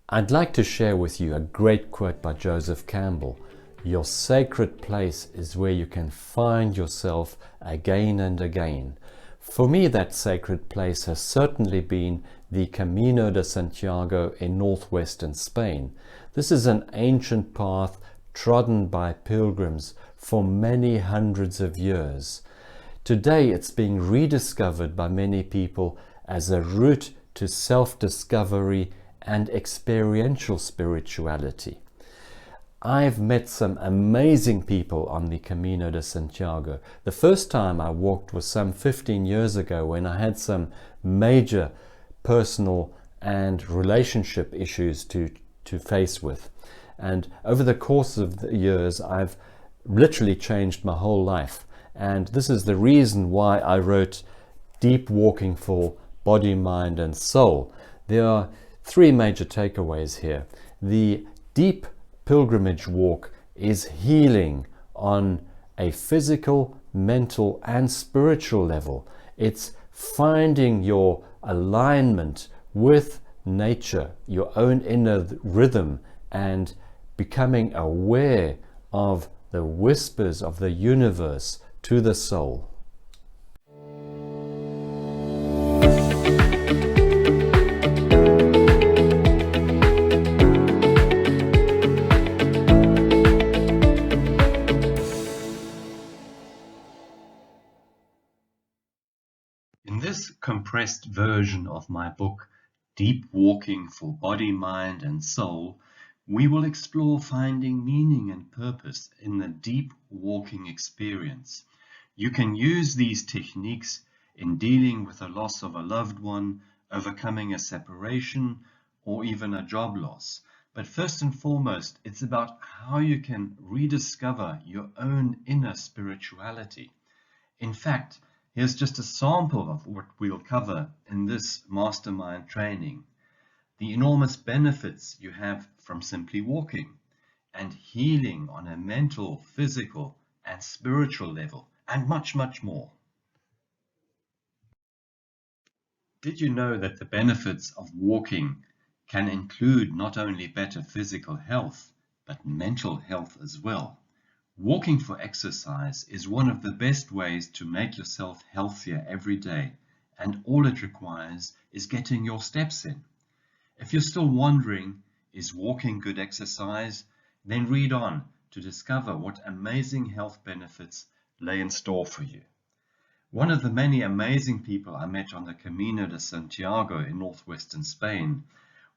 I'd like to share with you a great quote by Joseph Campbell. Your sacred place is where you can find yourself again and again. For me, that sacred place has certainly been the Camino de Santiago in northwestern Spain. This is an ancient path trodden by pilgrims for many hundreds of years. Today, it's being rediscovered by many people as a route to self-discovery and experiential spirituality. I've met some amazing people on the Camino de Santiago. The first time I walked was some 15 years ago when I had some major personal and relationship issues to face with. And over the course of the years, I've literally changed my whole life. And this is the reason why I wrote Deep Walking for Body, Mind and Soul. There are three major takeaways here. The deep pilgrimage walk is healing on a physical, mental and spiritual level. It's finding your alignment with nature, your own inner rhythm, and becoming aware of the whispers of the universe to the soul. In this compressed version of my book, Deep Walking for Body, Mind and Soul, we will explore finding meaning and purpose in the deep walking experience. You can use these techniques in dealing with the loss of a loved one, overcoming a separation, or even a job loss. But first and foremost, it's about how you can rediscover your own inner spirituality. In fact, here's just a sample of what we'll cover in this mastermind training. The enormous benefits you have from simply walking and healing on a mental, physical and spiritual level, and much, much more. Did you know that the benefits of walking can include not only better physical health, but mental health as well? Walking for exercise is one of the best ways to make yourself healthier every day, and all it requires is getting your steps in. If you're still wondering, is walking good exercise? Then read on to discover what amazing health benefits lay in store for you. One of the many amazing people I met on the Camino de Santiago in northwestern Spain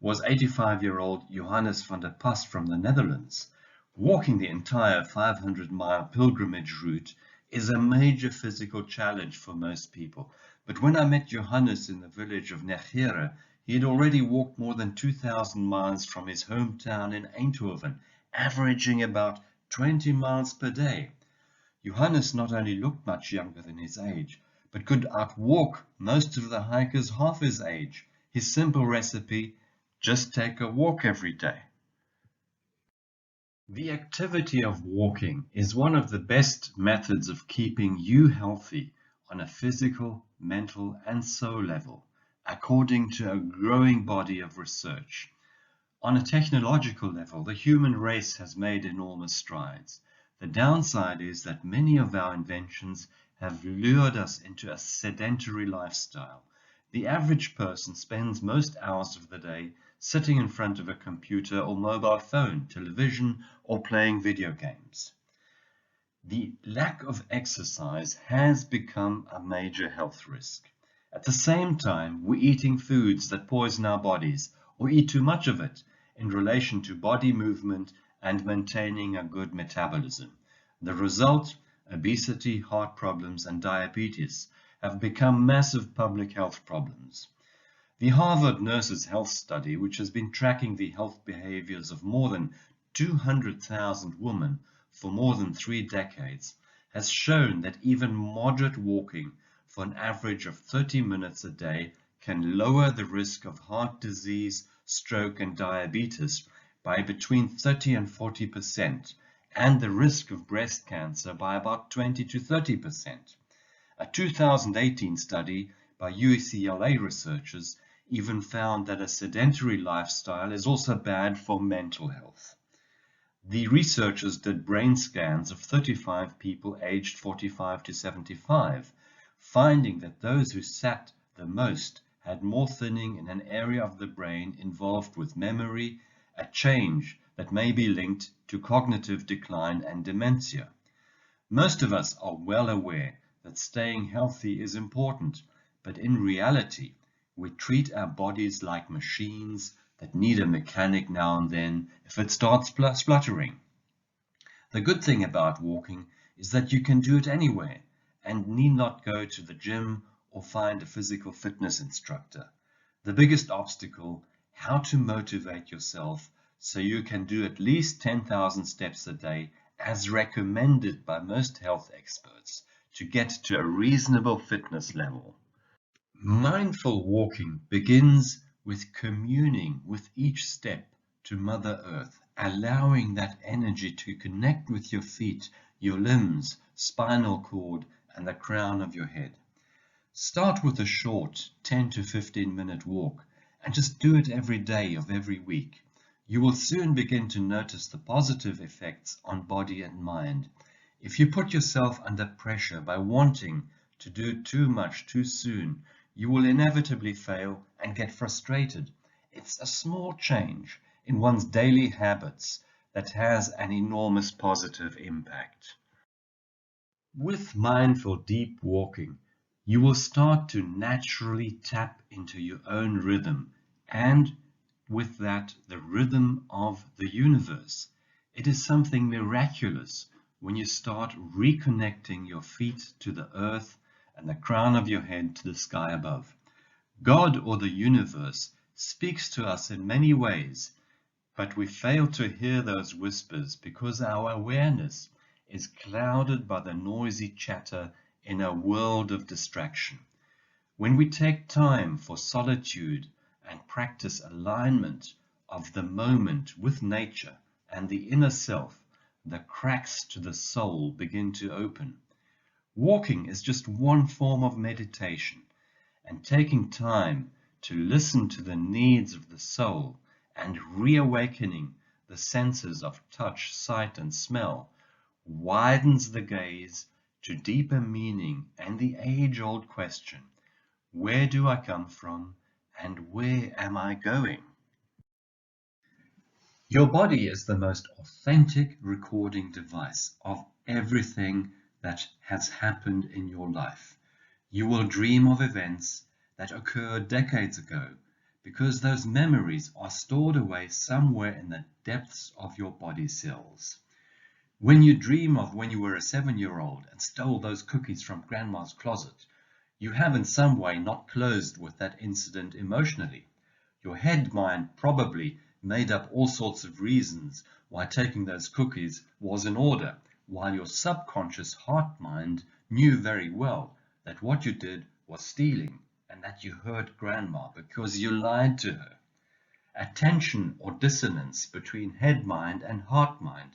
was 85-year-old Johannes van der Pas from the Netherlands. Walking the entire 500-mile pilgrimage route is a major physical challenge for most people. But when I met Johannes in the village of Negere, he had already walked more than 2,000 miles from his hometown in Eindhoven, averaging about 20 miles per day. Johannes not only looked much younger than his age, but could outwalk most of the hikers half his age. His simple recipe: just take a walk every day. The activity of walking is one of the best methods of keeping you healthy on a physical, mental and soul level, according to a growing body of research. On a technological level, the human race has made enormous strides. The downside is that many of our inventions have lured us into a sedentary lifestyle. The average person spends most hours of the day sitting in front of a computer or mobile phone, television, or playing video games. The lack of exercise has become a major health risk. At the same time, we're eating foods that poison our bodies, or eat too much of it, in relation to body movement and maintaining a good metabolism. The result: obesity, heart problems, and diabetes have become massive public health problems. The Harvard Nurses' Health Study, which has been tracking the health behaviors of more than 200,000 women for more than 3 decades, has shown that even moderate walking for an average of 30 minutes a day can lower the risk of heart disease, stroke, and diabetes by between 30 and 40%, and the risk of breast cancer by about 20 to 30%. A 2018 study by UCLA researchers even found that a sedentary lifestyle is also bad for mental health. The researchers did brain scans of 35 people aged 45 to 75, finding that those who sat the most had more thinning in an area of the brain involved with memory, a change that may be linked to cognitive decline and dementia. Most of us are well aware that staying healthy is important, but in reality, we treat our bodies like machines that need a mechanic now and then if it starts spluttering. The good thing about walking is that you can do it anywhere and need not go to the gym or find a physical fitness instructor. The biggest obstacle, how to motivate yourself so you can do at least 10,000 steps a day as recommended by most health experts to get to a reasonable fitness level. Mindful walking begins with communing with each step to Mother Earth, allowing that energy to connect with your feet, your limbs, spinal cord, and the crown of your head. Start with a short 10 to 15-minute walk and just do it every day of every week. You will soon begin to notice the positive effects on body and mind. If you put yourself under pressure by wanting to do too much too soon, you will inevitably fail and get frustrated. It's a small change in one's daily habits that has an enormous positive impact. With mindful deep walking, you will start to naturally tap into your own rhythm and with that the rhythm of the universe. It is something miraculous when you start reconnecting your feet to the earth and the crown of your head to the sky above. God or the universe speaks to us in many ways, but we fail to hear those whispers because our awareness is clouded by the noisy chatter in a world of distraction. When we take time for solitude and practice alignment of the moment with nature and the inner self, the cracks to the soul begin to open. Walking is just one form of meditation, and taking time to listen to the needs of the soul and reawakening the senses of touch, sight, and smell widens the gaze to deeper meaning and the age-old question, where do I come from and where am I going? Your body is the most authentic recording device of everything that has happened in your life. You will dream of events that occurred decades ago because those memories are stored away somewhere in the depths of your body cells. When you dream of when you were a 7-year-old and stole those cookies from grandma's closet, you have in some way not closed with that incident emotionally. Your head mind probably made up all sorts of reasons why taking those cookies was in order, while your subconscious heart mind knew very well that what you did was stealing and that you hurt grandma because you lied to her. A tension or dissonance between head mind and heart mind,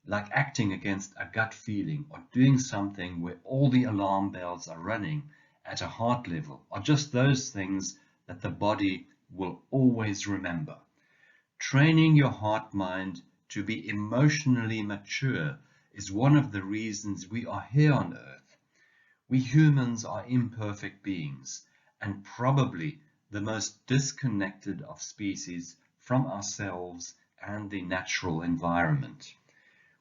like acting against a gut feeling or doing something where all the alarm bells are running at a heart level, are just those things that the body will always remember. Training your heart mind to be emotionally mature is one of the reasons we are here on earth. We humans are imperfect beings and probably the most disconnected of species from ourselves and the natural environment.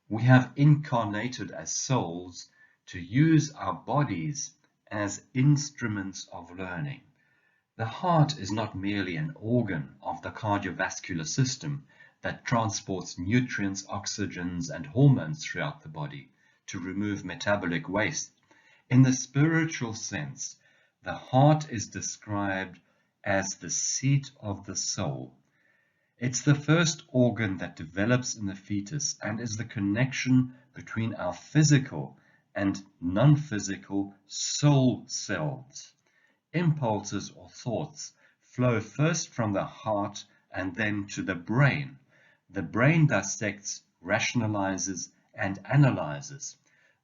We have incarnated as souls to use our bodies as instruments of learning. The heart is not merely an organ of the cardiovascular system that transports nutrients, oxygens, and hormones throughout the body to remove metabolic waste. In the spiritual sense, the heart is described as the seat of the soul. It's the first organ that develops in the fetus and is the connection between our physical and non-physical soul cells. Impulses or thoughts flow first from the heart and then to the brain. The brain dissects, rationalizes, and analyzes.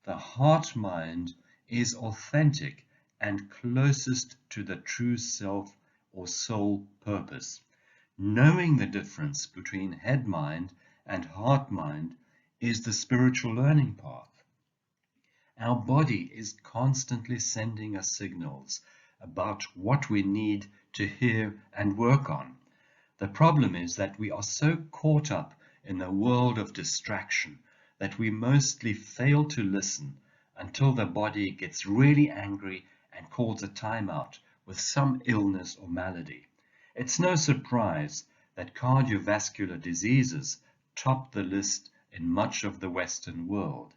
The heart mind is authentic and closest to the true self or soul purpose. Knowing the difference between head-mind and heart-mind is the spiritual learning path. Our body is constantly sending us signals about what we need to hear and work on. The problem is that we are so caught up in a world of distraction that we mostly fail to listen until the body gets really angry and calls a timeout with some illness or malady. It's no surprise that cardiovascular diseases top the list in much of the Western world.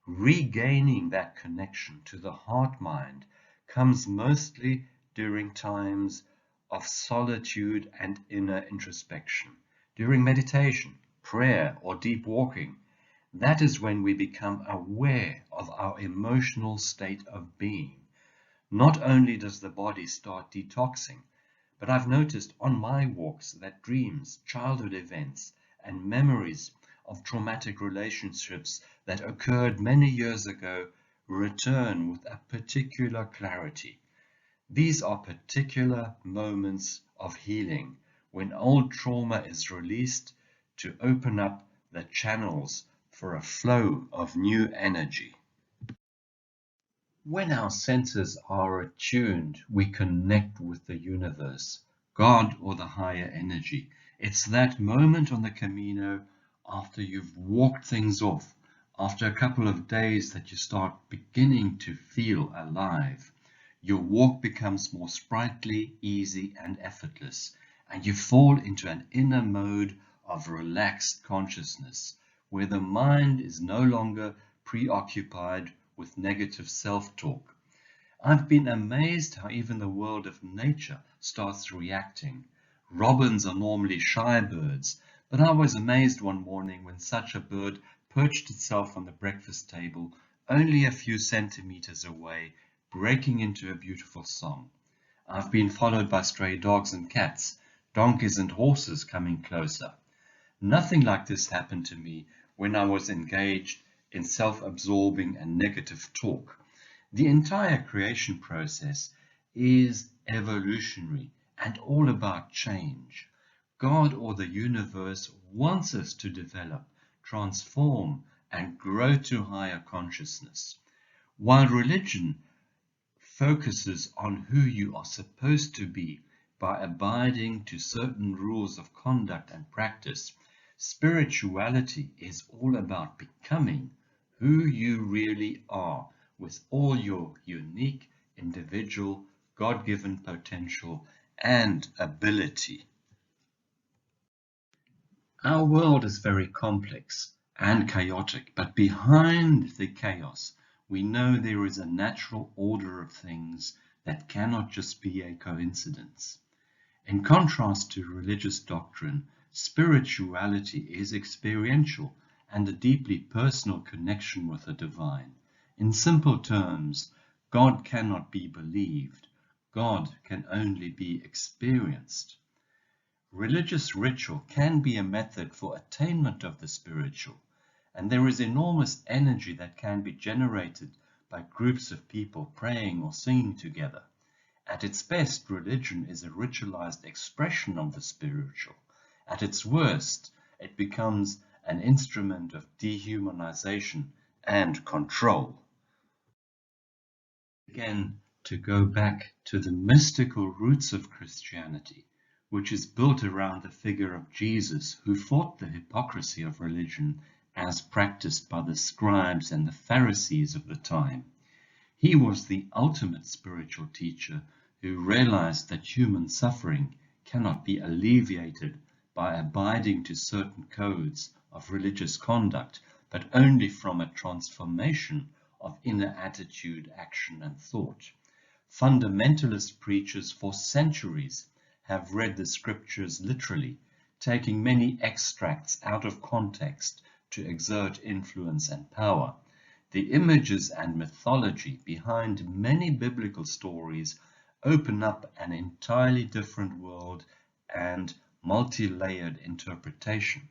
Regaining that connection to the heart-mind comes mostly during times of solitude and inner introspection, during meditation, prayer, or deep walking. That is when we become aware of our emotional state of being. Not only does the body start detoxing, but I've noticed on my walks that dreams, childhood events, and memories of traumatic relationships that occurred many years ago return with a particular clarity. These are particular moments of healing when old trauma is released to open up the channels for a flow of new energy. When our senses are attuned, we connect with the universe, God, or the higher energy. It's that moment on the Camino after you've walked things off, after a couple of days, that you start beginning to feel alive. Your walk becomes more sprightly, easy, and effortless, and you fall into an inner mode of relaxed consciousness, where the mind is no longer preoccupied with negative self-talk. I've been amazed how even the world of nature starts reacting. Robins are normally shy birds, but I was amazed one morning when such a bird perched itself on the breakfast table only a few centimeters away, breaking into a beautiful song. I've been followed by stray dogs and cats, donkeys and horses coming closer. Nothing like this happened to me when I was engaged in self-absorbing and negative talk. The entire creation process is evolutionary and all about change. God, or the universe, wants us to develop, transform, and grow to higher consciousness. While religion focuses on who you are supposed to be by abiding to certain rules of conduct and practice, spirituality is all about becoming who you really are with all your unique, individual, God-given potential and ability. Our world is very complex and chaotic, but behind the chaos, we know there is a natural order of things that cannot just be a coincidence. In contrast to religious doctrine, spirituality is experiential and a deeply personal connection with the divine. In simple terms, God cannot be believed. God can only be experienced. Religious ritual can be a method for attainment of the spiritual, and there is enormous energy that can be generated by groups of people praying or singing together. At its best, religion is a ritualized expression of the spiritual. At its worst, it becomes an instrument of dehumanization and control. Again, to go back to the mystical roots of Christianity, which is built around the figure of Jesus, who fought the hypocrisy of religion as practiced by the scribes and the Pharisees of the time. He was the ultimate spiritual teacher who realized that human suffering cannot be alleviated by abiding to certain codes of religious conduct, but only from a transformation of inner attitude, action, and thought. Fundamentalist preachers for centuries have read the scriptures literally, taking many extracts out of context to exert influence and power. The images and mythology behind many biblical stories open up an entirely different world and multi-layered interpretation.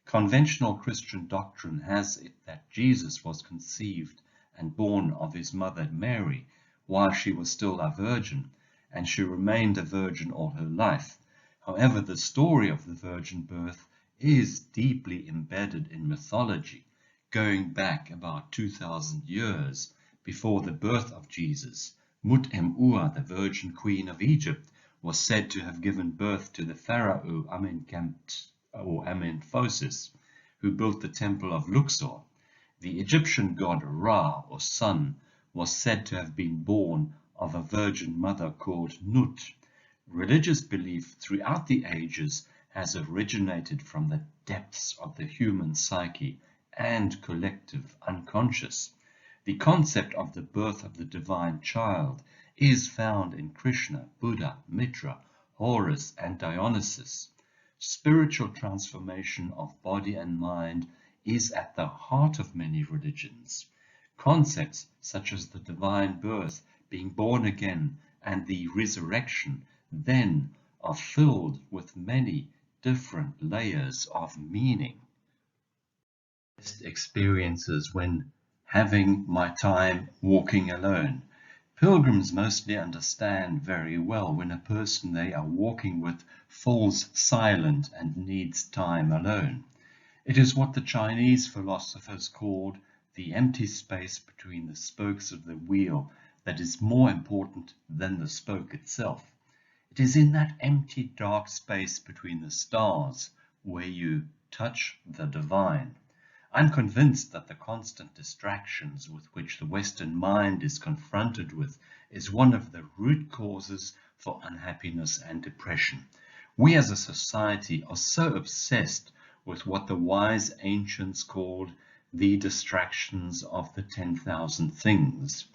Conventional Christian doctrine has it that Jesus was conceived and born of his mother Mary while she was still a virgin, and she remained a virgin all her life. However, the story of the virgin birth is deeply embedded in mythology, going back about 2000 years before the birth of Jesus. Mut-em-ua, the virgin queen of Egypt, was said to have given birth to the pharaoh Amenphosis, who built the temple of Luxor. The Egyptian god Ra, or sun, was said to have been born of a virgin mother called Nut. Religious belief throughout the ages has originated from the depths of the human psyche and collective unconscious. The concept of the birth of the divine child is found in Krishna, Buddha, Mitra, Horus, and Dionysus. Spiritual transformation of body and mind is at the heart of many religions. Concepts such as the divine birth, being born again, and the resurrection then are filled with many different layers of meaning. Best experiences when having my time walking alone. Pilgrims mostly understand very well when a person they are walking with falls silent and needs time alone. It is what the Chinese philosophers called the empty space between the spokes of the wheel that is more important than the spoke itself. It is in that empty dark space between the stars where you touch the divine. I'm convinced that the constant distractions with which the Western mind is confronted with is one of the root causes for unhappiness and depression. We as a society are so obsessed with what the wise ancients called the distractions of the 10,000 things.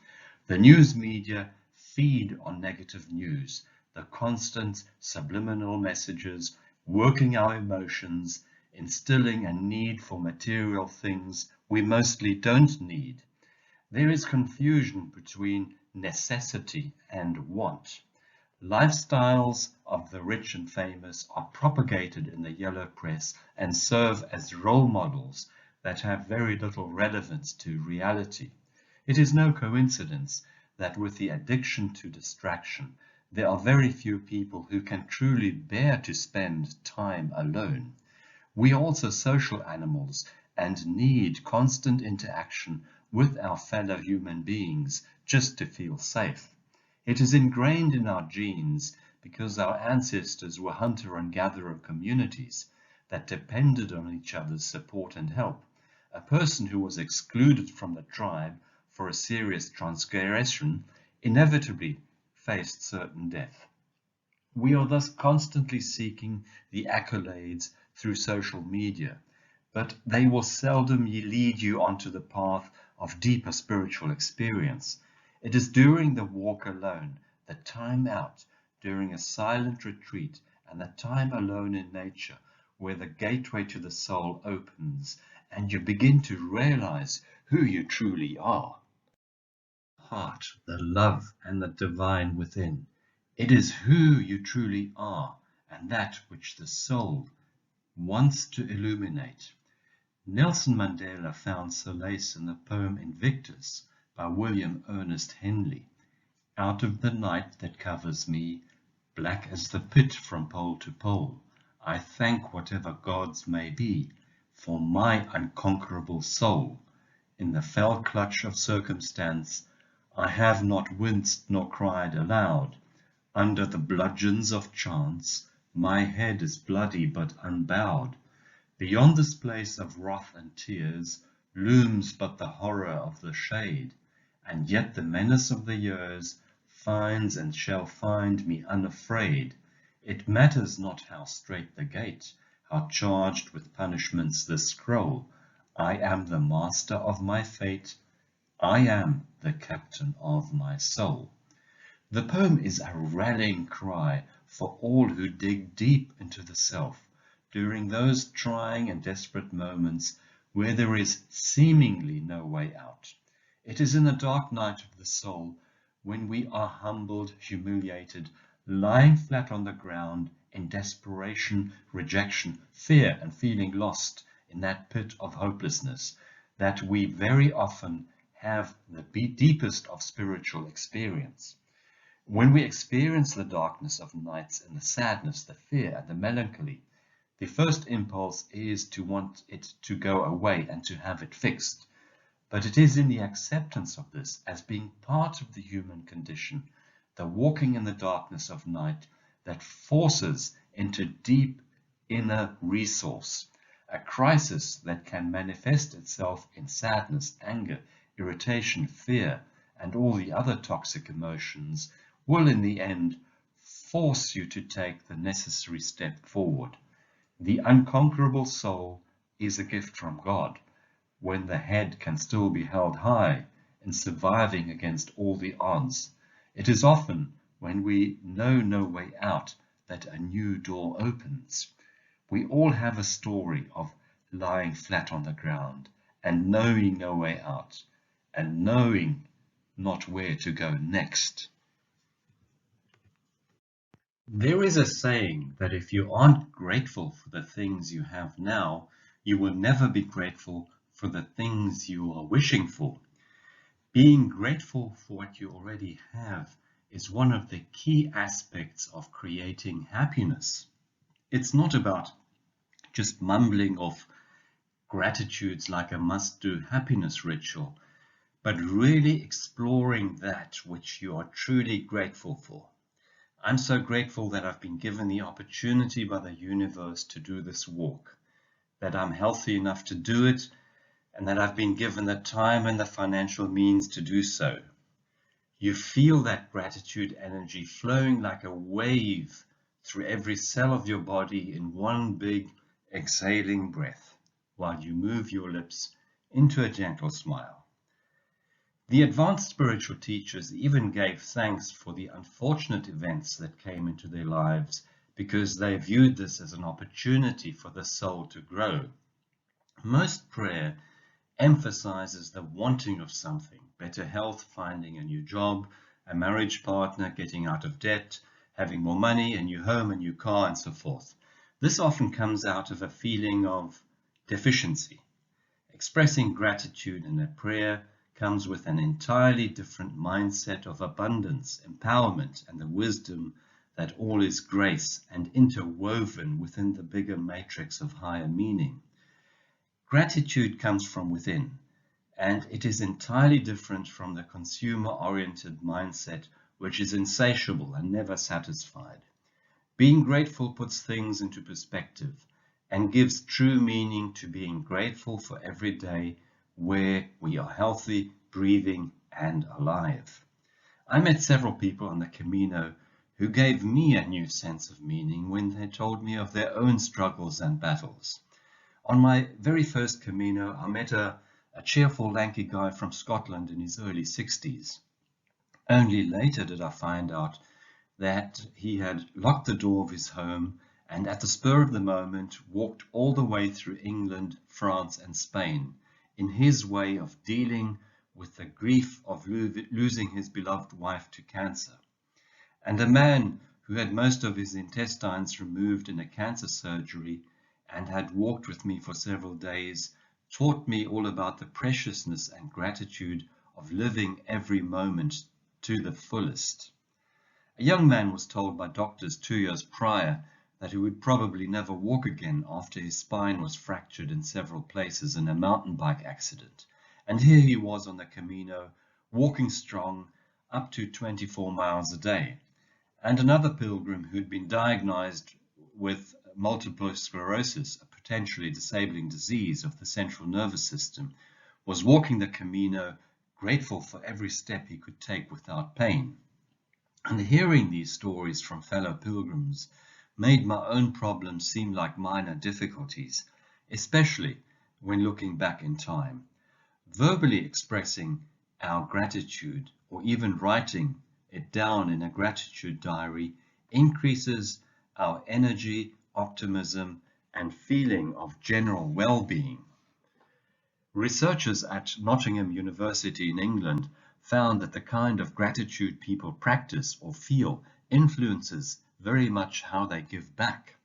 The news media feed on negative news, the constant subliminal messages, working our emotions, instilling a need for material things we mostly don't need. There is confusion between necessity and want. Lifestyles of the rich and famous are propagated in the yellow press and serve as role models that have very little relevance to reality. It is no coincidence that with the addiction to distraction, there are very few people who can truly bear to spend time alone. We are also social animals and need constant interaction with our fellow human beings just to feel safe. It is ingrained in our genes because our ancestors were hunter and gatherer communities that depended on each other's support and help. A person who was excluded from the tribe for a serious transgression inevitably faced certain death. We are thus constantly seeking the accolades through social media, but they will seldom lead you onto the path of deeper spiritual experience. It is during the walk alone, the time out, during a silent retreat, and the time alone in nature, where the gateway to the soul opens and you begin to realize who you truly are. Heart, the love and the divine within. It is who you truly are and that which the soul wants to illuminate. Nelson Mandela found solace in the poem Invictus by William Ernest Henley. Out of the night that covers me, black as the pit from pole to pole, I thank whatever gods may be for my unconquerable soul. In the fell clutch of circumstance, I have not winced nor cried aloud. Under the bludgeons of chance, my head is bloody but unbowed. Beyond this place of wrath and tears looms but the horror of the shade, and yet the menace of the years finds and shall find me unafraid. It matters not how strait the gate, how charged with punishments the scroll. I am the master of my fate. I am the captain of my soul. The poem is a rallying cry for all who dig deep into the self during those trying and desperate moments where there is seemingly no way out. It is in the dark night of the soul when we are humbled, humiliated, lying flat on the ground in desperation, rejection, fear, and feeling lost in that pit of hopelessness, that we very often have the deepest of spiritual experience. When we experience the darkness of nights and the sadness, the fear and the melancholy, the first impulse is to want it to go away and to have it fixed. But it is in the acceptance of this as being part of the human condition, the walking in the darkness of night, that forces into deep inner resource, a crisis that can manifest itself in sadness, anger, irritation, fear, and all the other toxic emotions, will in the end force you to take the necessary step forward. The unconquerable soul is a gift from God, when the head can still be held high in surviving against all the odds. It is often when we know no way out that a new door opens. We all have a story of lying flat on the ground and knowing no way out and knowing not where to go next. There is a saying that if you aren't grateful for the things you have now, you will never be grateful for the things you are wishing for. Being grateful for what you already have is one of the key aspects of creating happiness. It's not about just mumbling off gratitudes like a must-do happiness ritual, but really exploring that which you are truly grateful for. I'm so grateful that I've been given the opportunity by the universe to do this walk, that I'm healthy enough to do it, and that I've been given the time and the financial means to do so. You feel that gratitude energy flowing like a wave through every cell of your body in one big exhaling breath, while you move your lips into a gentle smile. The advanced spiritual teachers even gave thanks for the unfortunate events that came into their lives because they viewed this as an opportunity for the soul to grow. Most prayer emphasizes the wanting of something, better health, finding a new job, a marriage partner, getting out of debt, having more money, a new home, a new car, and so forth. This often comes out of a feeling of deficiency. Expressing gratitude in a prayer comes with an entirely different mindset of abundance, empowerment, and the wisdom that all is grace and interwoven within the bigger matrix of higher meaning. Gratitude comes from within, and it is entirely different from the consumer-oriented mindset, which is insatiable and never satisfied. Being grateful puts things into perspective and gives true meaning to being grateful for every day where we are healthy, breathing, and alive. I met several people on the Camino who gave me a new sense of meaning when they told me of their own struggles and battles. On my very first Camino, I met a cheerful, lanky guy from Scotland in his early 60s. Only later did I find out that he had locked the door of his home and at the spur of the moment walked all the way through England, France, and Spain in his way of dealing with the grief of losing his beloved wife to cancer. And a man who had most of his intestines removed in a cancer surgery and had walked with me for several days taught me all about the preciousness and gratitude of living every moment to the fullest. A young man was told by doctors 2 years prior that he would probably never walk again after his spine was fractured in several places in a mountain bike accident. And here he was on the Camino, walking strong, up to 24 miles a day. And another pilgrim who'd been diagnosed with multiple sclerosis, a potentially disabling disease of the central nervous system, was walking the Camino, grateful for every step he could take without pain. And hearing these stories from fellow pilgrims made my own problems seem like minor difficulties, especially when looking back in time. Verbally expressing our gratitude or even writing it down in a gratitude diary increases our energy, optimism, and feeling of general well-being. Researchers at Nottingham University in England found that the kind of gratitude people practice or feel influences very much how they give back.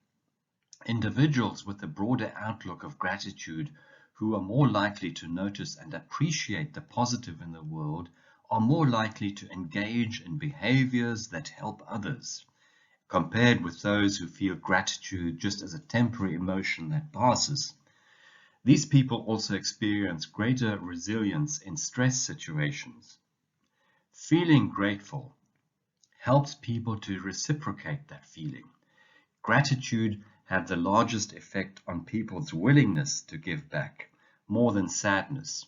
Individuals with a broader outlook of gratitude who are more likely to notice and appreciate the positive in the world are more likely to engage in behaviors that help others, compared with those who feel gratitude just as a temporary emotion that passes. These people also experience greater resilience in stress situations. Feeling grateful helps people to reciprocate that feeling. Gratitude had the largest effect on people's willingness to give back, more than sadness,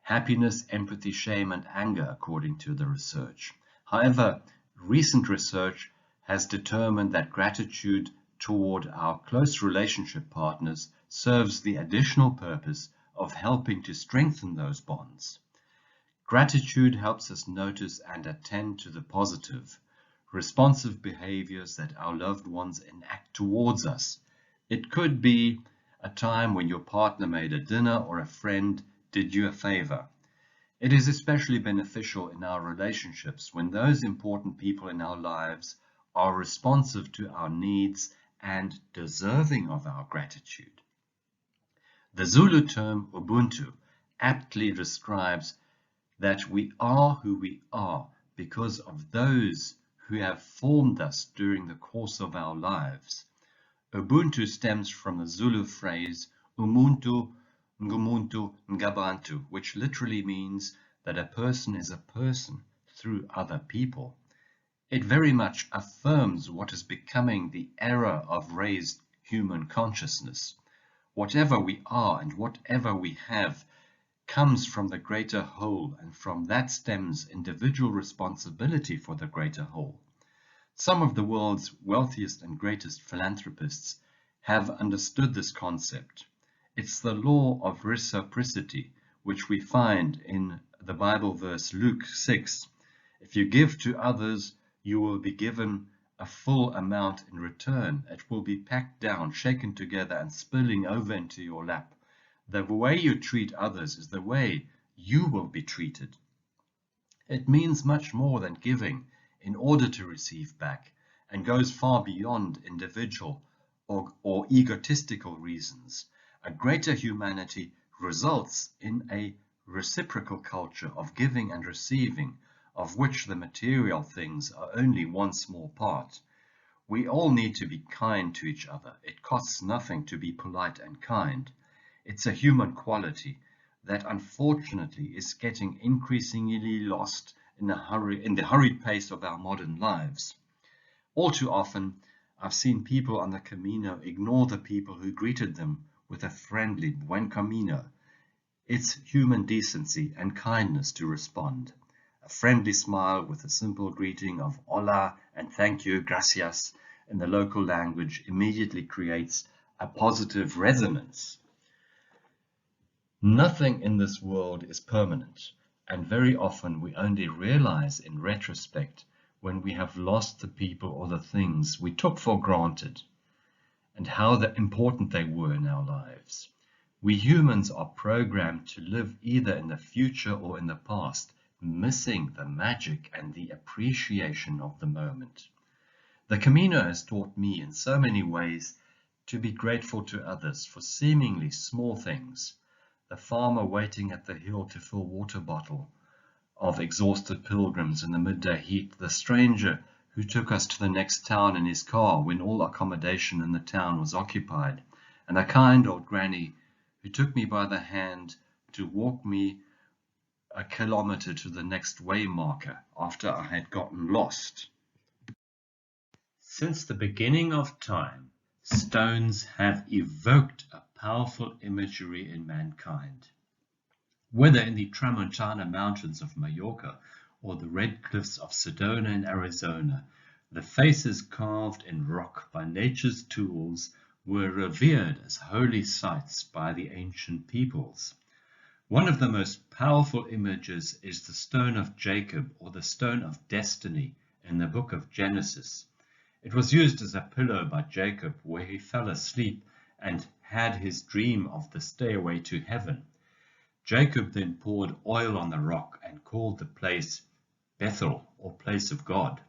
happiness, empathy, shame, and anger, according to the research. However, recent research has determined that gratitude toward our close relationship partners serves the additional purpose of helping to strengthen those bonds. Gratitude helps us notice and attend to the positive, responsive behaviors that our loved ones enact towards us. It could be a time when your partner made a dinner or a friend did you a favor. It is especially beneficial in our relationships when those important people in our lives are responsive to our needs and deserving of our gratitude. The Zulu term Ubuntu aptly describes that we are who we are because of those who have formed us during the course of our lives. Ubuntu stems from the Zulu phrase Umuntu Ngumuntu Ngabantu, which literally means that a person is a person through other people. It very much affirms what is becoming the era of raised human consciousness. Whatever we are and whatever we have comes from the greater whole, and from that stems individual responsibility for the greater whole. Some of the world's wealthiest and greatest philanthropists have understood this concept. It's the law of reciprocity, which we find in the Bible verse Luke 6. If you give to others, you will be given a full amount in return. It will be packed down, shaken together, and spilling over into your lap. The way you treat others is the way you will be treated. It means much more than giving in order to receive back, and goes far beyond individual or egotistical reasons. A greater humanity results in a reciprocal culture of giving and receiving, of which the material things are only one small part. We all need to be kind to each other. It costs nothing to be polite and kind. It's a human quality that unfortunately is getting increasingly lost in the hurried pace of our modern lives. All too often, I've seen people on the Camino ignore the people who greeted them with a friendly Buen Camino. It's human decency and kindness to respond. A friendly smile with a simple greeting of hola and thank you, gracias, in the local language immediately creates a positive resonance. Nothing in this world is permanent, and very often we only realize in retrospect when we have lost the people or the things we took for granted, and how important they were in our lives. We humans are programmed to live either in the future or in the past, missing the magic and the appreciation of the moment. The Camino has taught me in so many ways to be grateful to others for seemingly small things. The farmer waiting at the hill to fill water bottle of exhausted pilgrims in the midday heat, the stranger who took us to the next town in his car when all accommodation in the town was occupied, and a kind old granny who took me by the hand to walk me a kilometer to the next way marker after I had gotten lost. Since the beginning of time, stones have evoked a powerful imagery in mankind. Whether in the Tramontana Mountains of Mallorca or the red cliffs of Sedona in Arizona, the faces carved in rock by nature's tools were revered as holy sites by the ancient peoples. One of the most powerful images is the stone of Jacob, or the stone of destiny, in the book of Genesis. It was used as a pillow by Jacob where he fell asleep and had his dream of the stairway to heaven. Jacob then poured oil on the rock and called the place Bethel, or place of God.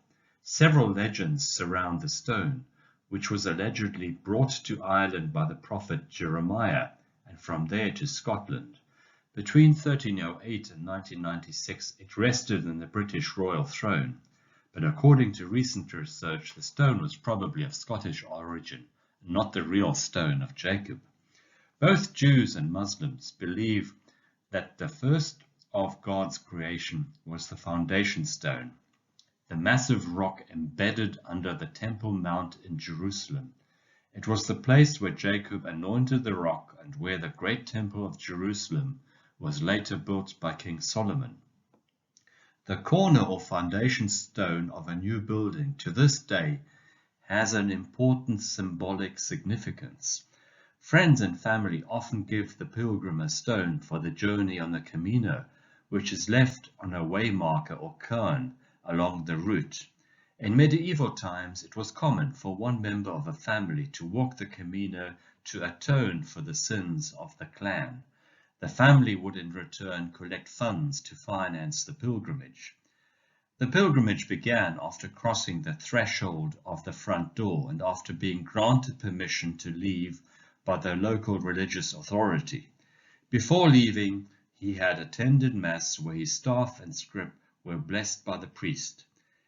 Several legends surround the stone, which was allegedly brought to Ireland by the prophet Jeremiah, and from there to Scotland. Between 1308 and 1996, it rested in the British royal throne, but according to recent research, the stone was probably of Scottish origin, not the real stone of Jacob. Both Jews and Muslims believe that the first of God's creation was the foundation stone, the massive rock embedded under the Temple Mount in Jerusalem. It was the place where Jacob anointed the rock and where the great temple of Jerusalem was later built by King Solomon. The corner or foundation stone of a new building to this day has an important symbolic significance. Friends and family often give the pilgrim a stone for the journey on the Camino, which is left on a waymarker or cairn along the route. In medieval times, it was common for one member of a family to walk the Camino to atone for the sins of the clan. The family would in return collect funds to finance the pilgrimage. The pilgrimage began after crossing the threshold of the front door and after being granted permission to leave by the local religious authority. Before leaving, he had attended Mass where his staff and scrip were blessed by the priest.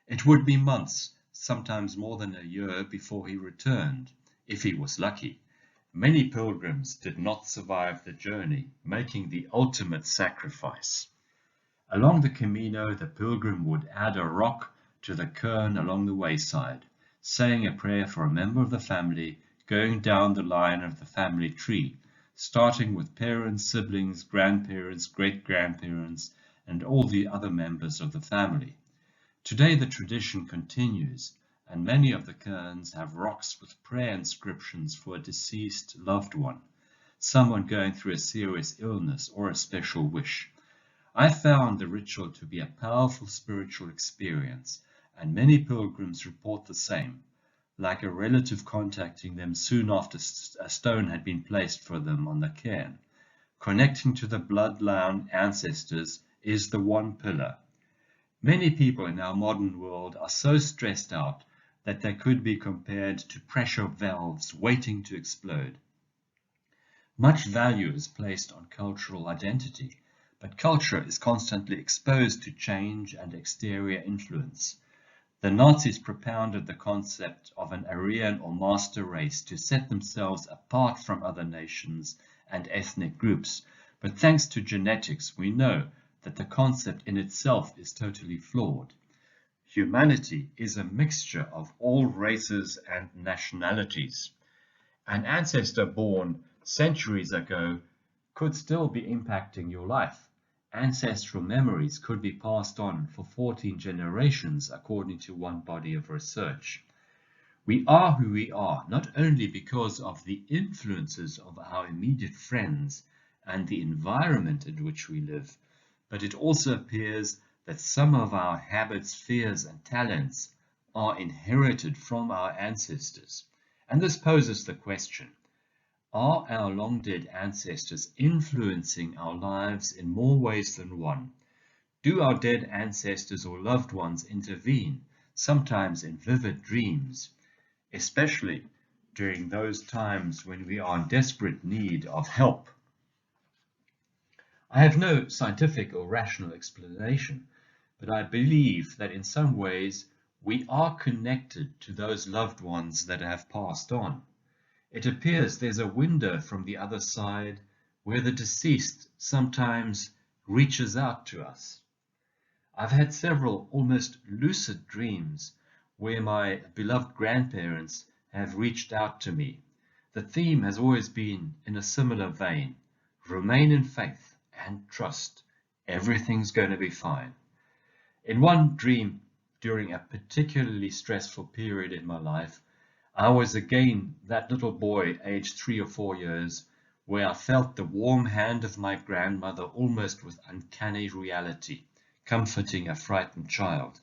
It would be months, sometimes more than a year, before he returned, if he was lucky. Many pilgrims did not survive the journey, making the ultimate sacrifice. Along the Camino, the pilgrim would add a rock to the cairn along the wayside, saying a prayer for a member of the family, going down the line of the family tree, starting with parents, siblings, grandparents, great-grandparents, and all the other members of the family. Today the tradition continues, and many of the cairns have rocks with prayer inscriptions for a deceased loved one, someone going through a serious illness or a special wish. I found the ritual to be a powerful spiritual experience, and many pilgrims report the same, like a relative contacting them soon after a stone had been placed for them on the cairn. Connecting to the bloodline ancestors is the one pillar. Many people in our modern world are so stressed out that they could be compared to pressure valves waiting to explode. Much value is placed on cultural identity, but culture is constantly exposed to change and exterior influence. The Nazis propounded the concept of an Aryan or master race to set themselves apart from other nations and ethnic groups, but thanks to genetics we know that the concept in itself is totally flawed. Humanity is a mixture of all races and nationalities. An ancestor born centuries ago could still be impacting your life. Ancestral memories could be passed on for 14 generations, according to one body of research. We are who we are, not only because of the influences of our immediate friends and the environment in which we live, but it also appears that some of our habits, fears, and talents are inherited from our ancestors. And this poses the question, are our long-dead ancestors influencing our lives in more ways than one? Do our dead ancestors or loved ones intervene, sometimes in vivid dreams, especially during those times when we are in desperate need of help? I have no scientific or rational explanation, but I believe that in some ways we are connected to those loved ones that have passed on. It appears there's a window from the other side where the deceased sometimes reaches out to us. I've had several almost lucid dreams where my beloved grandparents have reached out to me. The theme has always been in a similar vein: remain in faith and trust. Everything's going to be fine. In one dream, during a particularly stressful period in my life, I was again that little boy, aged 3 or 4 years, where I felt the warm hand of my grandmother almost with uncanny reality, comforting a frightened child.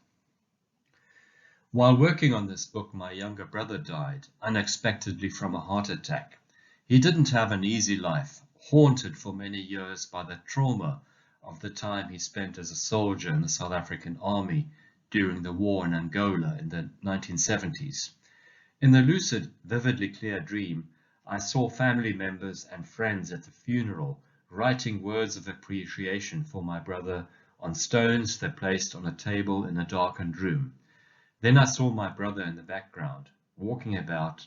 While working on this book, my younger brother died unexpectedly from a heart attack. He didn't have an easy life, haunted for many years by the trauma of the time he spent as a soldier in the South African Army during the war in Angola in the 1970s. In the lucid, vividly clear dream, I saw family members and friends at the funeral writing words of appreciation for my brother on stones they placed on a table in a darkened room. Then I saw my brother in the background, walking about,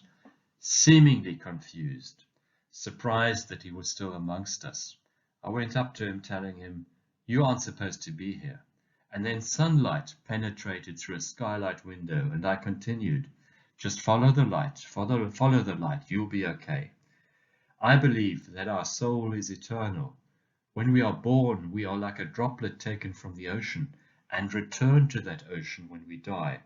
seemingly confused, surprised that he was still amongst us. I went up to him, telling him, "You aren't supposed to be here." And then sunlight penetrated through a skylight window, and I continued, "Just follow the light, follow the light, you'll be okay." I believe that our soul is eternal. When we are born, we are like a droplet taken from the ocean and return to that ocean when we die.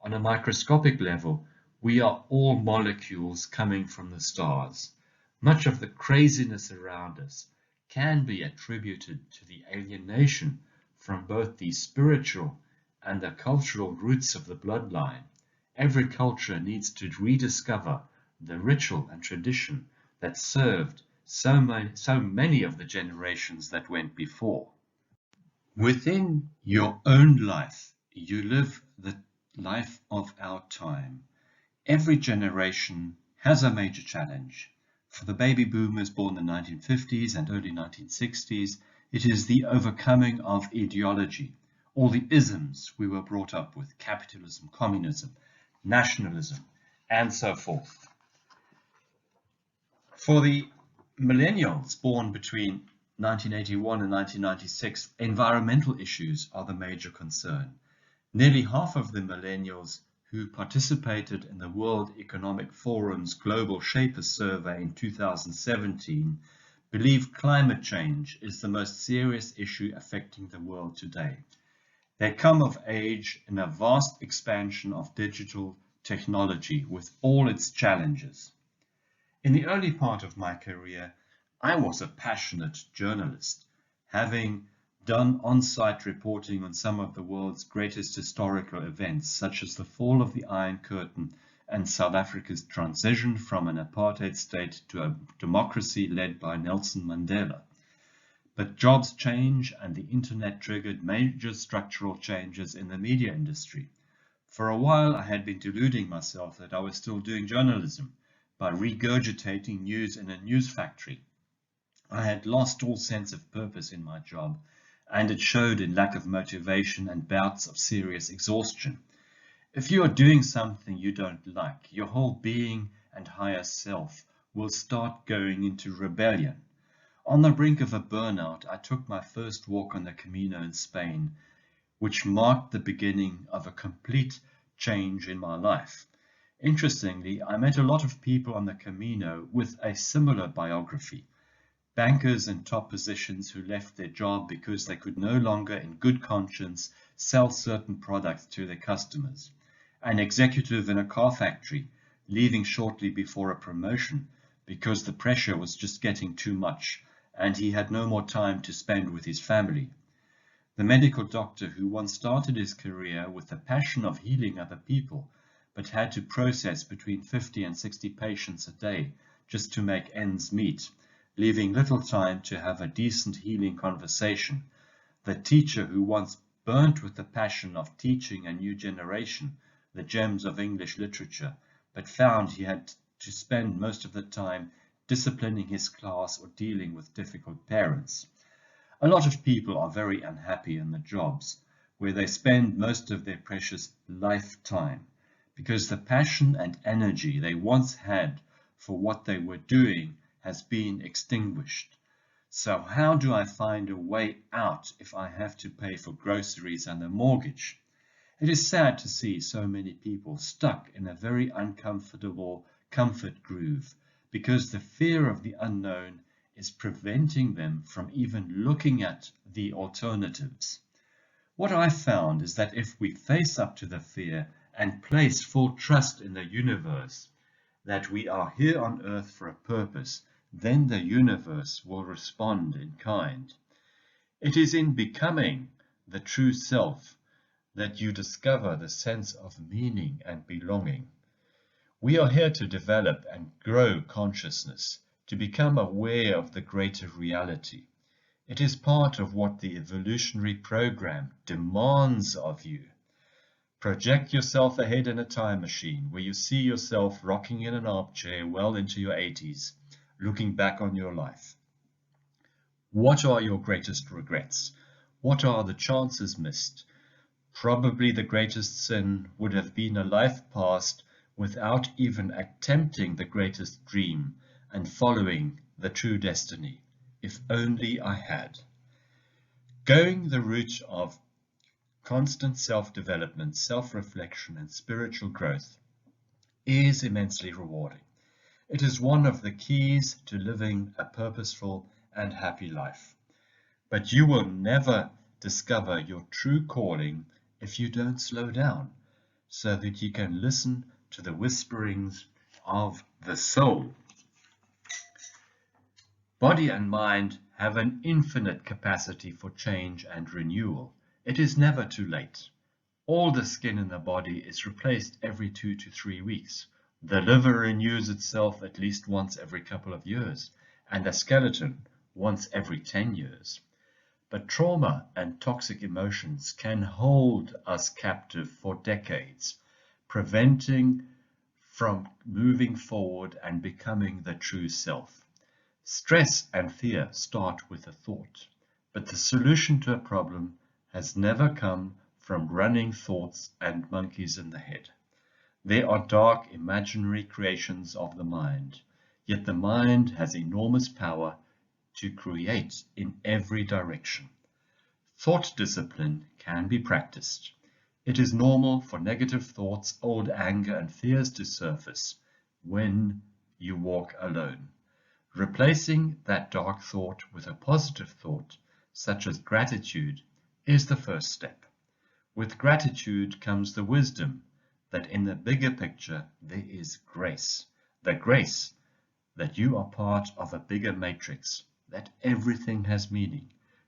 On a microscopic level, we are all molecules coming from the stars. Much of the craziness around us can be attributed to the alienation from both the spiritual and the cultural roots of the bloodline. Every culture needs to rediscover the ritual and tradition that served so many of the generations that went before. Within your own life, you live the life of our time. Every generation has a major challenge. For the baby boomers born in the 1950s and early 1960s, it is the overcoming of ideology, all the isms we were brought up with: capitalism, communism, nationalism, and so forth. For the millennials born between 1981 and 1996, environmental issues are the major concern. Nearly half of the millennials who participated in the World Economic Forum's Global Shapers Survey in 2017 believe climate change is the most serious issue affecting the world today. They come of age in a vast expansion of digital technology with all its challenges. In the early part of my career, I was a passionate journalist, having done on-site reporting on some of the world's greatest historical events, such as the fall of the Iron Curtain and South Africa's transition from an apartheid state to a democracy led by Nelson Mandela. But jobs change, and the internet triggered major structural changes in the media industry. For a while, I had been deluding myself that I was still doing journalism by regurgitating news in a news factory. I had lost all sense of purpose in my job, and it showed in lack of motivation and bouts of serious exhaustion. If you are doing something you don't like, your whole being and higher self will start going into rebellion. On the brink of a burnout, I took my first walk on the Camino in Spain, which marked the beginning of a complete change in my life. Interestingly, I met a lot of people on the Camino with a similar biography. Bankers in top positions who left their job because they could no longer in good conscience sell certain products to their customers. An executive in a car factory leaving shortly before a promotion because the pressure was just getting too much and he had no more time to spend with his family. The medical doctor who once started his career with the passion of healing other people but had to process between 50 and 60 patients a day just to make ends meet, leaving little time to have a decent healing conversation. The teacher who once burnt with the passion of teaching a new generation the gems of English literature, but found he had to spend most of the time disciplining his class or dealing with difficult parents. A lot of people are very unhappy in the jobs where they spend most of their precious lifetime, because the passion and energy they once had for what they were doing has been extinguished. So how do I find a way out if I have to pay for groceries and a mortgage? It is sad to see so many people stuck in a very uncomfortable comfort groove because the fear of the unknown is preventing them from even looking at the alternatives. What I found is that if we face up to the fear and place full trust in the universe, that we are here on earth for a purpose, then the universe will respond in kind. It is in becoming the true self that you discover the sense of meaning and belonging. We are here to develop and grow consciousness, to become aware of the greater reality. It is part of what the evolutionary program demands of you. Project yourself ahead in a time machine where you see yourself rocking in an armchair well into your 80s, looking back on your life. What are your greatest regrets? What are the chances missed? Probably the greatest sin would have been a life passed without even attempting the greatest dream and following the true destiny. If only I had. Going the route of constant self-development, self-reflection, and spiritual growth is immensely rewarding. It is one of the keys to living a purposeful and happy life. But you will never discover your true calling if you don't slow down, so that you can listen to the whisperings of the soul. Body and mind have an infinite capacity for change and renewal. It is never too late. All the skin in the body is replaced every 2 to 3 weeks. The liver renews itself at least once every couple of years, and the skeleton once every 10 years. But trauma and toxic emotions can hold us captive for decades, preventing from moving forward and becoming the true self. Stress and fear start with a thought, but the solution to a problem has never come from running thoughts and monkeys in the head. They are dark, imaginary creations of the mind, yet the mind has enormous power to create in every direction. Thought discipline can be practiced. It is normal for negative thoughts, old anger, and fears to surface when you walk alone. Replacing that dark thought with a positive thought, such as gratitude, is the first step. With gratitude comes the wisdom that in the bigger picture there is grace. The grace that you are part of a bigger matrix, that everything has meaning,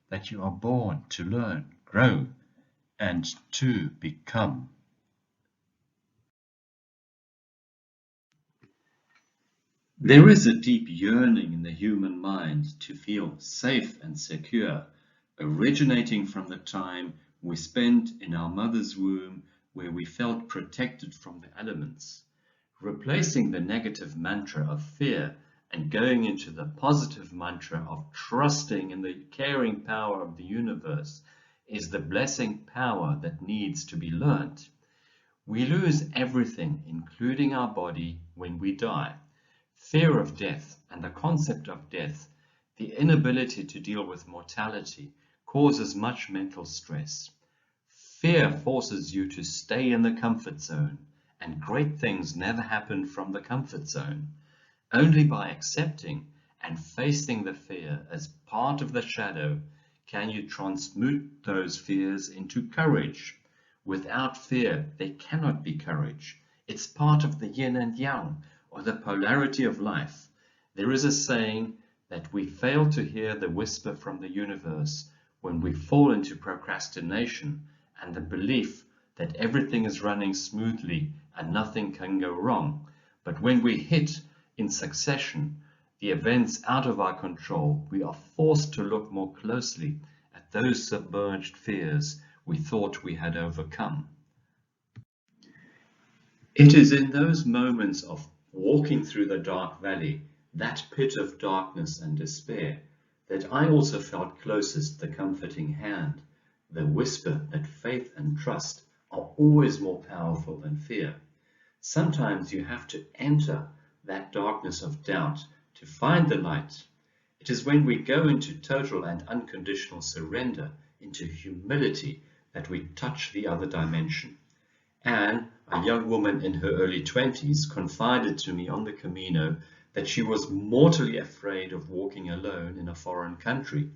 that you are born to learn, grow, and to become. There is a deep yearning in the human mind to feel safe and secure, originating from the time we spent in our mother's womb where we felt protected from the elements. Replacing the negative mantra of fear and going into the positive mantra of trusting in the caring power of the universe is the blessing power that needs to be learnt. We lose everything, including our body, when we die. Fear of death and the concept of death, the inability to deal with mortality, causes much mental stress. Fear forces you to stay in the comfort zone, and great things never happen from the comfort zone. Only by accepting and facing the fear as part of the shadow can you transmute those fears into courage. Without fear, there cannot be courage. It's part of the yin and yang, or the polarity of life. There is a saying that we fail to hear the whisper from the universe when we fall into procrastination and the belief that everything is running smoothly and nothing can go wrong. But when we hit in succession the events out of our control, we are forced to look more closely at those submerged fears we thought we had overcome. It is in those moments of walking through the dark valley, that pit of darkness and despair, that I also felt closest the comforting hand, the whisper that faith and trust are always more powerful than fear. Sometimes you have to enter that darkness of doubt to find the light. It is when we go into total and unconditional surrender, into humility, that we touch the other dimension. Anne, a young woman in her early 20s, confided to me on the Camino that she was mortally afraid of walking alone in a foreign country.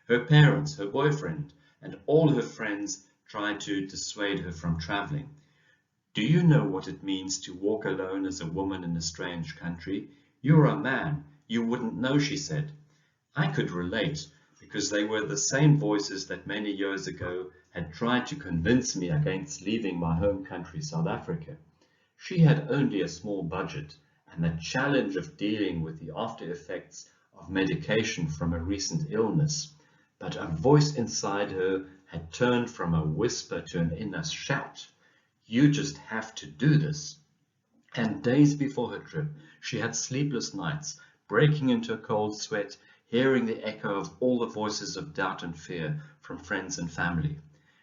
Her parents, her boyfriend, and all her friends tried to dissuade her from traveling. Do you know what it means to walk alone as a woman in a strange country? You're a man. You wouldn't know, she said. I could relate, because they were the same voices that many years ago had tried to convince me against leaving my home country, South Africa. She had only a small budget, and the challenge of dealing with the after effects of medication from a recent illness. But a voice inside her had turned from a whisper to an inner shout. You just have to do this. And days before her trip, she had sleepless nights, breaking into a cold sweat, hearing the echo of all the voices of doubt and fear from friends and family.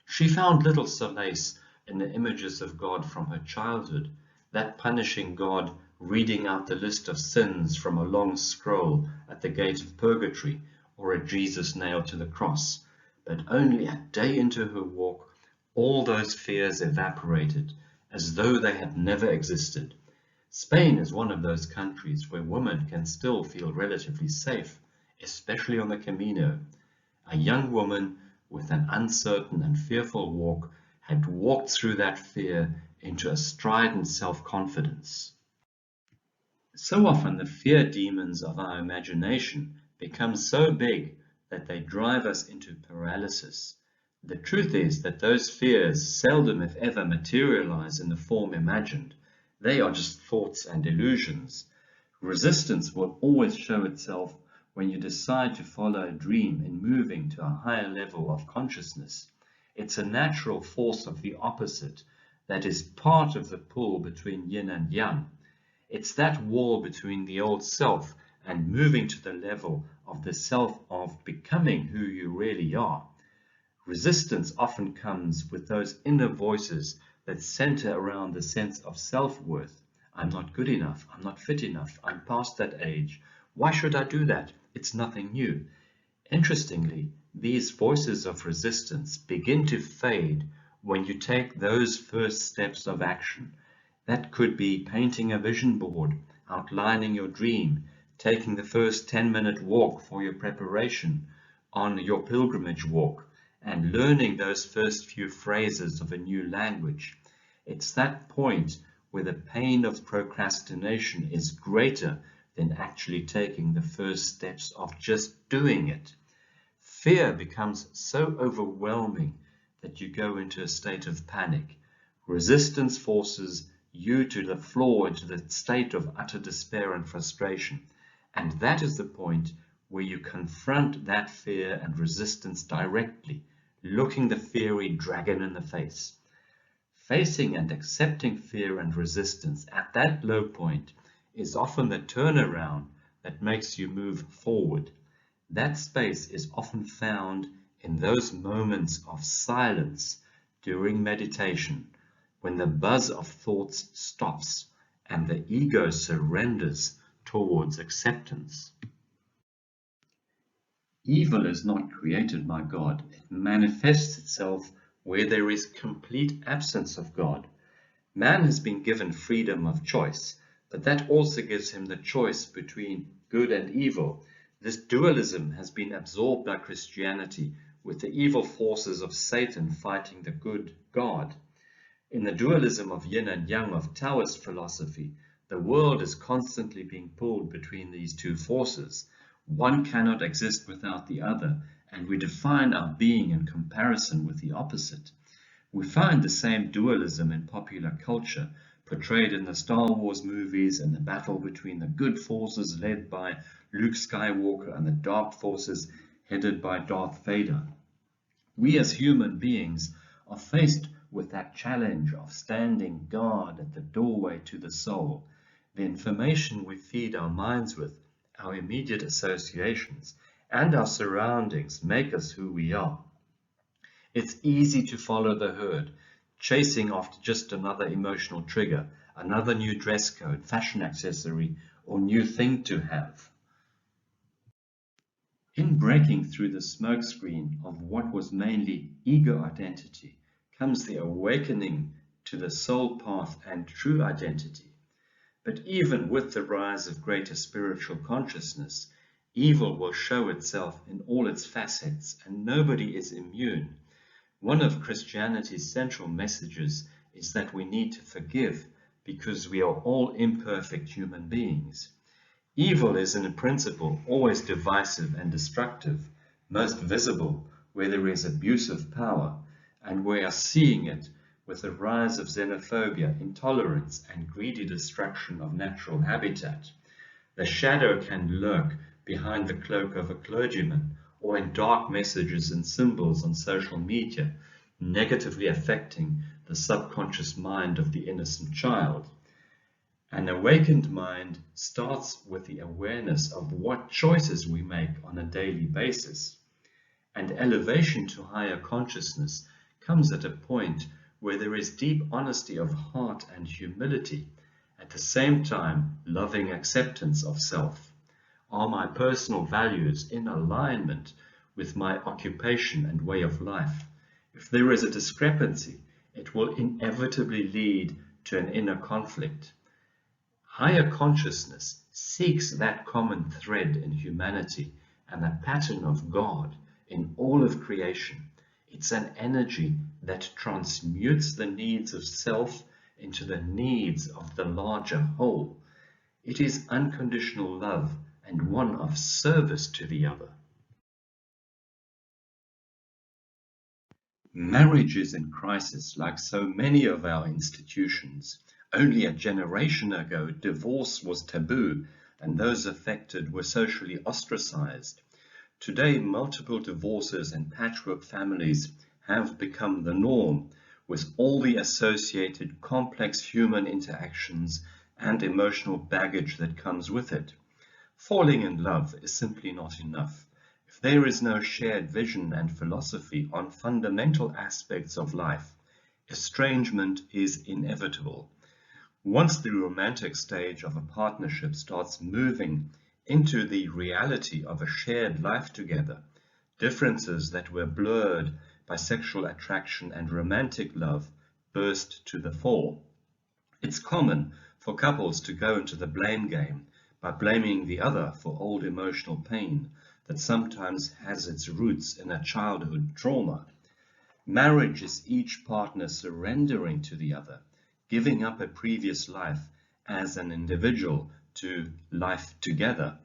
She found little solace in the images of God from her childhood, that punishing God reading out the list of sins from a long scroll at the gate of purgatory, or a Jesus nailed to the cross. But only a day into her walk, all those fears evaporated, as though they had never existed. Spain is one of those countries where women can still feel relatively safe, especially on the Camino. A young woman with an uncertain and fearful walk had walked through that fear into a strident self-confidence. So often the fear demons of our imagination become so big that they drive us into paralysis. The truth is that those fears seldom, if ever, materialize in the form imagined. They are just thoughts and illusions. Resistance will always show itself when you decide to follow a dream in moving to a higher level of consciousness. It's a natural force of the opposite that is part of the pull between yin and yang. It's that wall between the old self and moving to the level of the self of becoming who you really are. Resistance often comes with those inner voices that center around the sense of self-worth. I'm not good enough. I'm not fit enough. I'm past that age. Why should I do that? It's nothing new. Interestingly, these voices of resistance begin to fade when you take those first steps of action. That could be painting a vision board, outlining your dream, taking the first 10-minute walk for your preparation on your pilgrimage walk, and learning those first few phrases of a new language. It's that point where the pain of procrastination is greater than actually taking the first steps of just doing it. Fear becomes so overwhelming that you go into a state of panic. Resistance forces you to the floor, into the state of utter despair and frustration. And that is the point where you confront that fear and resistance directly, looking the fiery dragon in the face. Facing and accepting fear and resistance at that low point is often the turnaround that makes you move forward. That space is often found in those moments of silence during meditation, when the buzz of thoughts stops and the ego surrenders towards acceptance. Evil is not created by God. It manifests itself where there is complete absence of God. Man has been given freedom of choice, but that also gives him the choice between good and evil. This dualism has been absorbed by Christianity, with the evil forces of Satan fighting the good God. In the dualism of yin and yang of Taoist philosophy, the world is constantly being pulled between these two forces. One cannot exist without the other, and we define our being in comparison with the opposite. We find the same dualism in popular culture, portrayed in the Star Wars movies and the battle between the good forces led by Luke Skywalker and the dark forces headed by Darth Vader. We as human beings are faced with that challenge of standing guard at the doorway to the soul. The information we feed our minds with, our immediate associations, and our surroundings make us who we are. It's easy to follow the herd, chasing after just another emotional trigger, another new dress code, fashion accessory, or new thing to have. In breaking through the smokescreen of what was mainly ego identity comes the awakening to the soul path and true identity. But even with the rise of greater spiritual consciousness, evil will show itself in all its facets, and nobody is immune. One of Christianity's central messages is that we need to forgive because we are all imperfect human beings. Evil is in principle always divisive and destructive, most visible where there is abuse of power, and we are seeing it with the rise of xenophobia, intolerance, and greedy destruction of natural habitat. The shadow can lurk behind the cloak of a clergyman or in dark messages and symbols on social media, negatively affecting the subconscious mind of the innocent child. An awakened mind starts with the awareness of what choices we make on a daily basis. And elevation to higher consciousness comes at a point where there is deep honesty of heart and humility, at the same time loving acceptance of self. Are my personal values in alignment with my occupation and way of life? If there is a discrepancy, it will inevitably lead to an inner conflict. Higher consciousness seeks that common thread in humanity and the pattern of God in all of creation. It's an energy that transmutes the needs of self into the needs of the larger whole. It is unconditional love and one of service to the other. Marriage is in crisis like so many of our institutions. Only a generation ago, divorce was taboo and those affected were socially ostracized. Today, multiple divorces and patchwork families have become the norm, with all the associated complex human interactions and emotional baggage that comes with it. Falling in love is simply not enough. If there is no shared vision and philosophy on fundamental aspects of life, estrangement is inevitable. Once the romantic stage of a partnership starts moving into the reality of a shared life together, differences that were blurred by sexual attraction and romantic love burst to the fore. It's common for couples to go into the blame game by blaming the other for old emotional pain that sometimes has its roots in a childhood trauma. Marriage is each partner surrendering to the other, giving up a previous life as an individual to life together.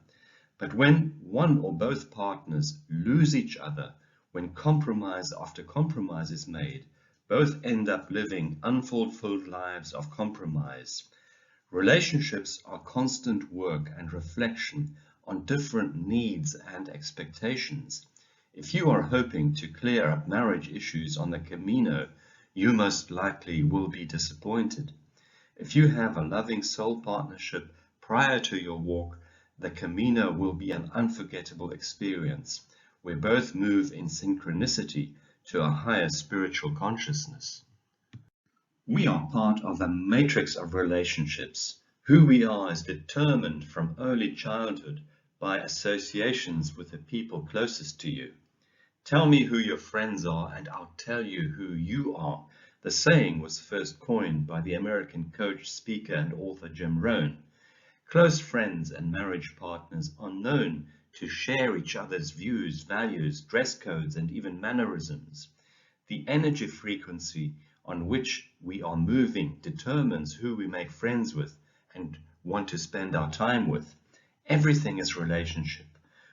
But when one or both partners lose each other, when compromise after compromise is made, both end up living unfulfilled lives of compromise. Relationships are constant work and reflection on different needs and expectations. If you are hoping to clear up marriage issues on the Camino, you most likely will be disappointed. If you have a loving soul partnership prior to your walk, the Camino will be an unforgettable experience where both move in synchronicity to a higher spiritual consciousness. We are part of a matrix of relationships. Who we are is determined from early childhood by associations with the people closest to you. Tell me who your friends are and I'll tell you who you are. The saying was first coined by the American coach, speaker, and author Jim Rohn. Close friends and marriage partners are known to share each other's views, values, dress codes, and even mannerisms. The energy frequency on which we are moving determines who we make friends with and want to spend our time with. Everything is relationship.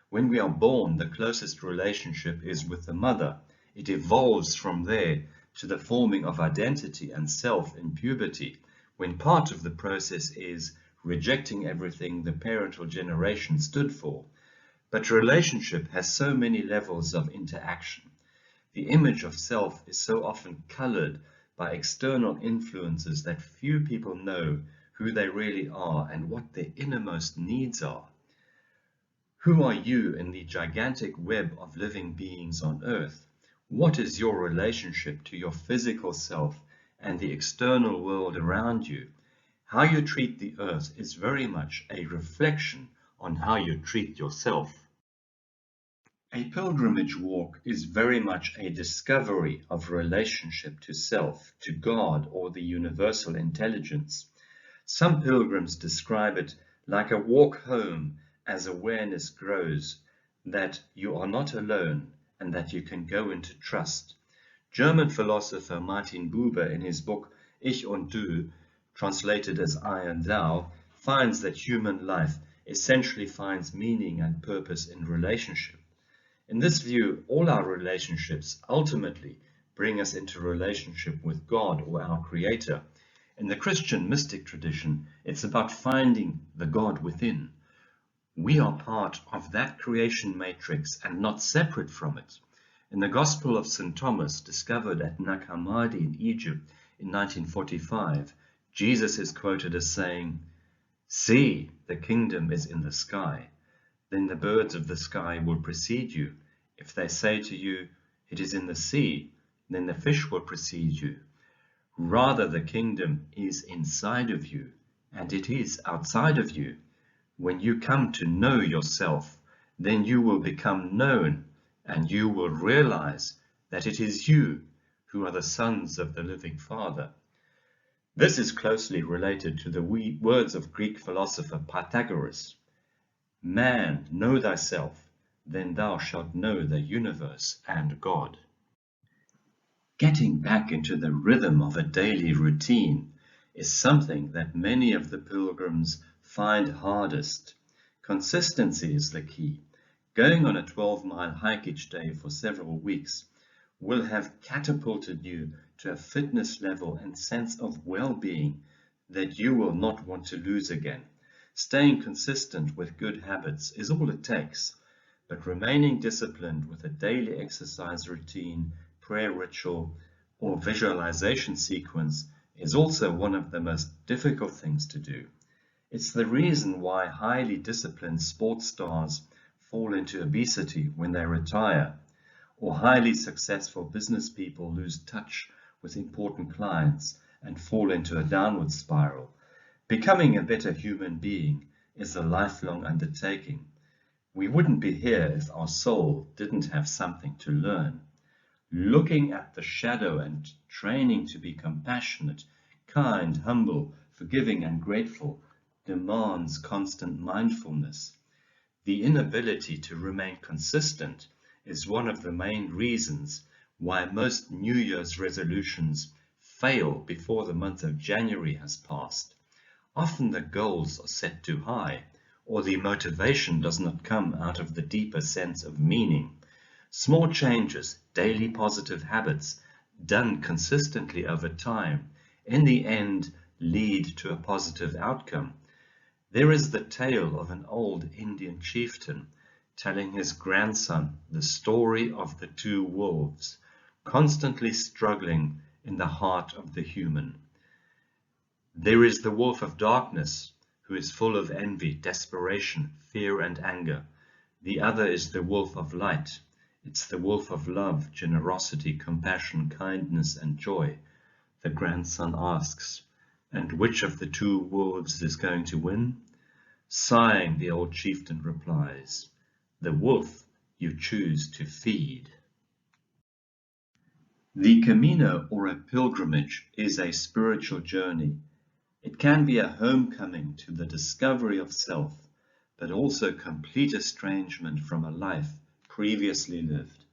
When we are born, the closest relationship is with the mother. It evolves from there to the forming of identity and self in puberty, when part of the process is rejecting everything the parental generation stood for. But relationship has so many levels of interaction. The image of self is so often colored by external influences that few people know who they really are and what their innermost needs are. Who are you in the gigantic web of living beings on earth? What is your relationship to your physical self and the external world around you? How you treat the earth is very much a reflection on how you treat yourself. A pilgrimage walk is very much a discovery of relationship to self, to God, or the universal intelligence. Some pilgrims describe it like a walk home as awareness grows, that you are not alone and that you can go into trust. German philosopher Martin Buber, in his book Ich und Du, translated as I and Thou, finds that human life essentially finds meaning and purpose in relationship. In this view, all our relationships ultimately bring us into relationship with God or our Creator. In the Christian mystic tradition, it's about finding the God within. We are part of that creation matrix and not separate from it. In the Gospel of St. Thomas, discovered at Nag Hammadi in Egypt in 1945, Jesus is quoted as saying, See, the kingdom is in the sky. Then the birds of the sky will precede you. If they say to you, it is in the sea, then the fish will precede you. Rather, the kingdom is inside of you, and it is outside of you. When you come to know yourself, then you will become known, and you will realize that it is you who are the sons of the living Father. This is closely related to the words of Greek philosopher Pythagoras. Man, know thyself, then thou shalt know the universe and God. Getting back into the rhythm of a daily routine is something that many of the pilgrims find hardest. Consistency is the key. Going on a 12-mile hike each day for several weeks will have catapulted you to a fitness level and sense of well-being that you will not want to lose again. Staying consistent with good habits is all it takes, but remaining disciplined with a daily exercise routine, prayer ritual, or visualization sequence is also one of the most difficult things to do. It's the reason why highly disciplined sports stars fall into obesity when they retire, or highly successful business people lose touch with important clients and fall into a downward spiral. Becoming a better human being is a lifelong undertaking. We wouldn't be here if our soul didn't have something to learn. Looking at the shadow and training to be compassionate, kind, humble, forgiving, and grateful demands constant mindfulness. The inability to remain consistent is one of the main reasons why most New Year's resolutions fail before the month of January has passed. Often the goals are set too high, or the motivation does not come out of the deeper sense of meaning. Small changes, daily positive habits, done consistently over time, in the end lead to a positive outcome. There is the tale of an old Indian chieftain telling his grandson the story of the two wolves, constantly struggling in the heart of the human. There is the wolf of darkness, who is full of envy, desperation, fear, and anger. The other is the wolf of light. It's the wolf of love, generosity, compassion, kindness, and joy. The grandson asks, and which of the two wolves is going to win? Sighing, the old chieftain replies, the wolf you choose to feed. The Camino, or a pilgrimage, is a spiritual journey. It can be a homecoming to the discovery of self, but also complete estrangement from a life previously lived.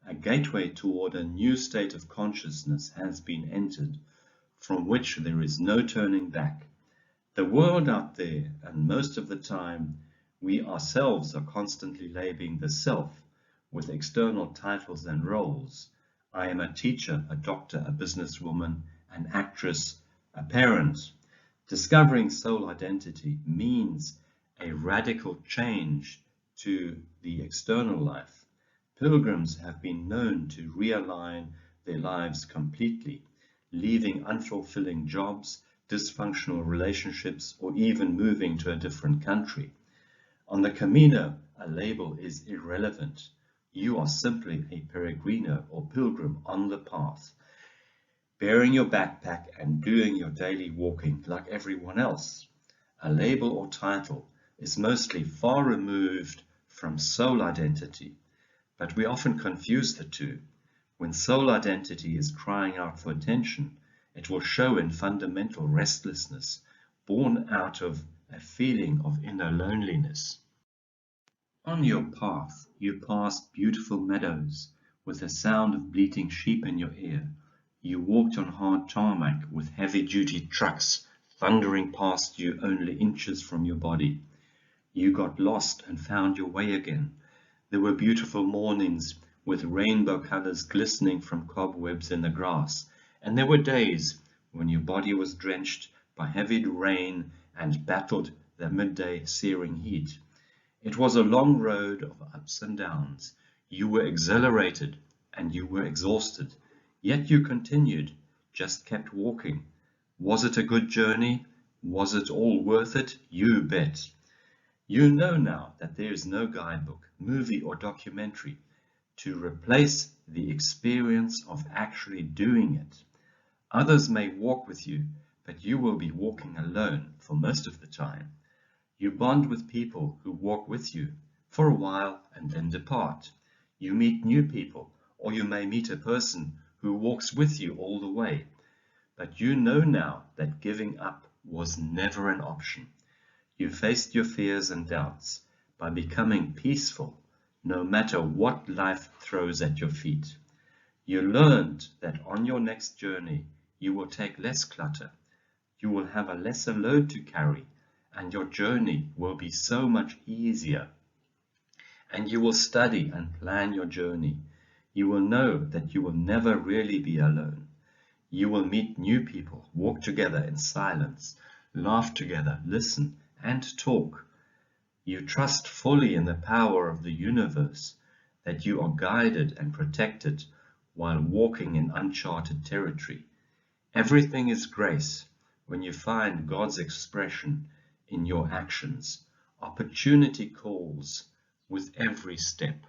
A gateway toward a new state of consciousness has been entered, from which there is no turning back. The world out there, and most of the time, we ourselves are constantly labeling the self with external titles and roles. I am a teacher, a doctor, a businesswoman, an actress, a parent. Discovering soul identity means a radical change to the external life. Pilgrims have been known to realign their lives completely, leaving unfulfilling jobs, dysfunctional relationships, or even moving to a different country. On the Camino, a label is irrelevant. You are simply a peregrino or pilgrim on the path, bearing your backpack and doing your daily walking like everyone else. A label or title is mostly far removed from soul identity, but we often confuse the two. When soul identity is crying out for attention, it will show in fundamental restlessness, born out of a feeling of inner loneliness. On your path, you passed beautiful meadows with the sound of bleating sheep in your ear. You walked on hard tarmac with heavy-duty trucks thundering past you only inches from your body. You got lost and found your way again. There were beautiful mornings with rainbow colors glistening from cobwebs in the grass, and there were days when your body was drenched by heavy rain and battled the midday searing heat. It was a long road of ups and downs. You were exhilarated and you were exhausted, yet you continued, just kept walking. Was it a good journey? Was it all worth it? You bet. You know now that there is no guidebook, movie or documentary to replace the experience of actually doing it. Others may walk with you, but you will be walking alone for most of the time. You bond with people who walk with you for a while and then depart. You meet new people, or you may meet a person who walks with you all the way. But you know now that giving up was never an option. You faced your fears and doubts by becoming peaceful, no matter what life throws at your feet. You learned that on your next journey, you will take less clutter, you will have a lesser load to carry, and your journey will be so much easier. And you will study and plan your journey. You will know that you will never really be alone. You will meet new people, walk together in silence, laugh together, listen, and talk. You trust fully in the power of the universe, that you are guided and protected while walking in uncharted territory. Everything is grace when you find God's expression in your actions. Opportunity calls with every step.